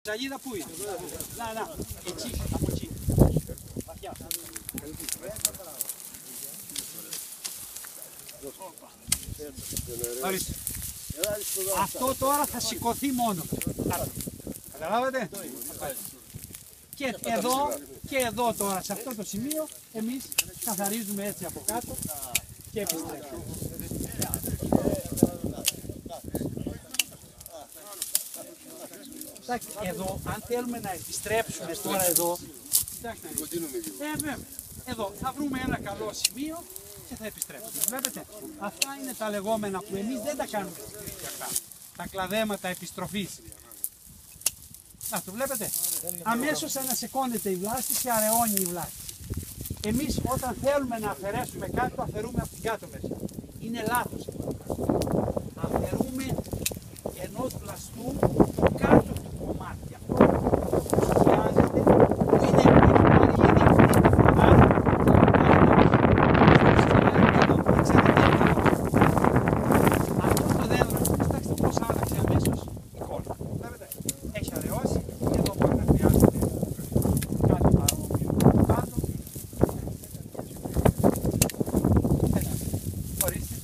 Ψαλίδα πού είναι? Να, εκεί, από εκεί. Βαθιά. Ορίστε. Αυτό τώρα θα σηκωθεί μόνο. Καταλάβατε? Και εδώ τώρα, σε αυτό το σημείο, εμείς καθαρίζουμε έτσι από κάτω και επιστρέφουμε. Εδώ, αν θέλουμε να επιστρέψουμε τώρα εδώ, εδώ θα βρούμε ένα καλό σημείο και θα επιστρέψουμε. Βλέπετε, αυτά είναι τα λεγόμενα που εμείς δεν τα κάνουμε αυτά. Τα κλαδέματα επιστροφής. Να το βλέπετε, αμέσως ανασηκώνεται η βλάστηση και αραιώνει η βλάστηση. Εμείς όταν θέλουμε να αφαιρέσουμε κάτι, το αφαιρούμε από την κάτω μεριά. Είναι λάθος. Αφαιρούμε ενός βλαστού το κάτω του κομμάτι. Αυτό που χρειάζεται, που είναι πάρει ήδη αυτή τη φορά, αυτό το δέντρο, κοιτάξτε πώς άλλαξε αμέσως η κόλλα. Βλέπετε, έχει αραιώσει και εδώ μπορεί να χρειάζεται κάτι παρόμοιο κάτω. Ορίστε,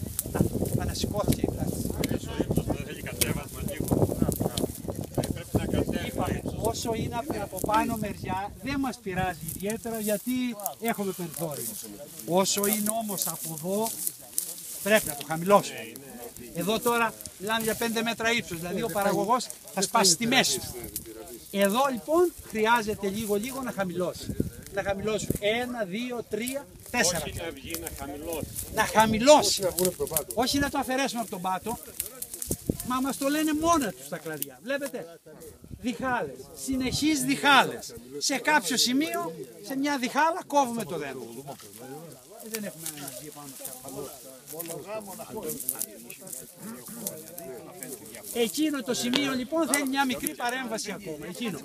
ανασηκώθηκε η βλάστηση. Όσο είναι από πάνω μεριά δεν μας πειράζει ιδιαίτερα γιατί έχουμε περιθώριο. Όσο είναι όμως από εδώ πρέπει να το χαμηλώσουμε. Εδώ τώρα μιλάμε για 5 μέτρα ύψος, δηλαδή ο παραγωγός θα σπάσει στη μέση. Εδώ λοιπόν χρειάζεται λίγο να χαμηλώσει. Να χαμηλώσουμε 1, 2, 3, 4. Να χαμηλώσει. Όχι να το αφαιρέσουμε από τον πάτο. Μα μας το λένε μόνα τους τα κλαδιά. Βλέπετε, διχάλες, συνεχείς διχάλες. Σε κάποιο σημείο, σε μια διχάλα κόβουμε το δέντρο. Δεν έχουμε ένα νησί πάνω. Εκείνο το σημείο λοιπόν θέλει μια μικρή παρέμβαση ακόμα. Εκείνο.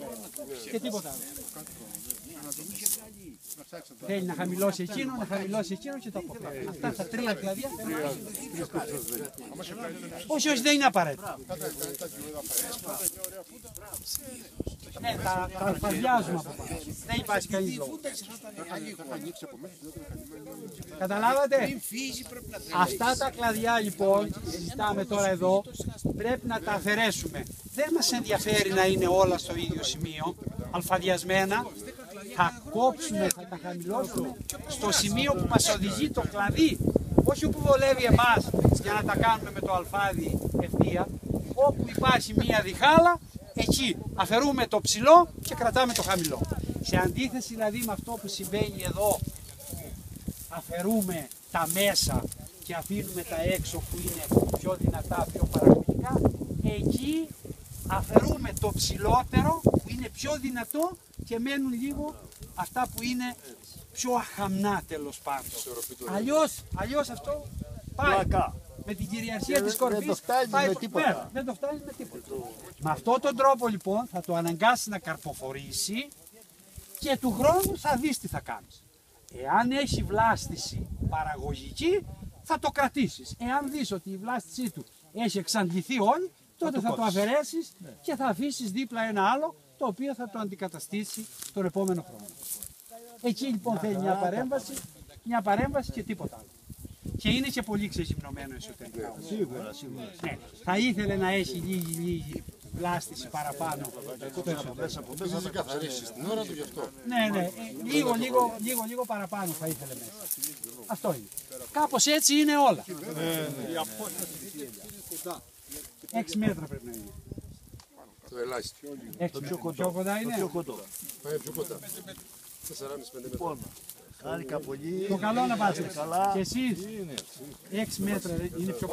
Και τίποτα άλλο. Θέλει να χαμηλώσει εκείνο, και το αποκλείει. Αυτά τα 3 κλαδιά. Όχι, δεν είναι απαραίτητο. Ναι, τα αλφαδιάζουμε από πάνω. Δεν υπάρχει κανείς λόγο. Καταλάβατε? Αυτά τα κλαδιά λοιπόν, συζητάμε τώρα εδώ, πρέπει να τα αφαιρέσουμε. Δεν μας ενδιαφέρει να είναι όλα στο ίδιο σημείο, αλφαδιασμένα. Θα κόψουμε, θα τα χαμηλώσουμε στο σημείο που μας οδηγεί το κλαδί. Όχι όπου βολεύει εμάς για να τα κάνουμε με το αλφάδι ευθεία. Όπου υπάρχει μία διχάλα, εκεί αφαιρούμε το ψηλό και κρατάμε το χαμηλό. Σε αντίθεση δηλαδή με αυτό που συμβαίνει εδώ, αφαιρούμε τα μέσα και αφήνουμε τα έξω που είναι πιο δυνατά, πιο παραγωγικά, εκεί αφαιρούμε το ψηλότερο που είναι πιο δυνατό και μένουν λίγο αυτά που είναι πιο αχαμνά τέλος πάντων. Αλλιώς αυτό πάει. Με την κυριαρχία της κορφής πάει το πέρα. Δεν το φτάνει με τίποτα. Με αυτόν τον τρόπο λοιπόν θα το αναγκάσει να καρποφορήσει και του χρόνου θα δεις τι θα κάνεις. Εάν έχει βλάστηση παραγωγική θα το κρατήσεις. Εάν δεις ότι η βλάστησή του έχει εξαντληθεί όλη, τότε θα το αφαιρέσεις και θα αφήσεις δίπλα ένα άλλο το οποίο θα το αντικαταστήσει τον επόμενο χρόνο. Εκεί λοιπόν θέλει μια παρέμβαση και τίποτα άλλο. Και είναι και πολύ ξεζυμνωμένο εσωτερικά. Σίγουρα. Ναι. Θα ήθελε να έχει λίγη βλάστηση παραπάνω. Θα το καθαρίσει την ώρα του γι' αυτό. Ναι. Λίγο παραπάνω θα ήθελε μέσα. Αυτό είναι. Κάπως έτσι είναι όλα. Η απόσταση είναι κοντά. 6 μέτρα πρέπει να είναι. Το ελάχιστο. Το πιο κοντά είναι. Πάει πιο κοντά. 4,5-5 μέτρα. Χάρηκα πολύ. Το καλό να πάτε. Και εσείς 6 μέτρα είναι πιο